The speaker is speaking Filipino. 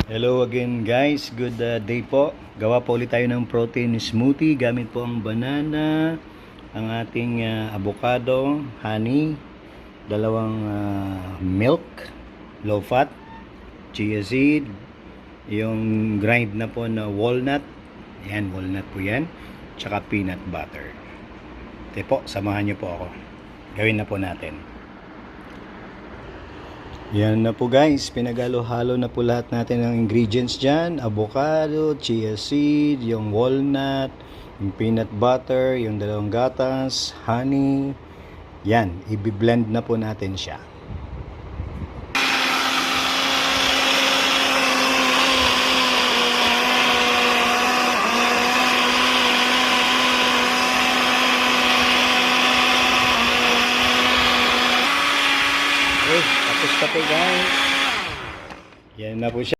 Hello again guys, good day po. Gawa po ulit tayo ng protein smoothie. Gamit po ang banana, ang ating avocado, honey, dalawang milk, low fat, chia seed, yung grind na po na walnut. Yan, walnut po yan. Tsaka peanut butter. Ito po, samahan nyo po ako. Gawin na po natin. Yan na po guys, pinagalo-halo na po lahat natin ng ingredients dyan. Avocado, chia seed, yung walnut, yung peanut butter, yung dalawang gatas, honey. Yan, i-blend na po natin siya. Okay, tapos na po guys. Yan na po siya.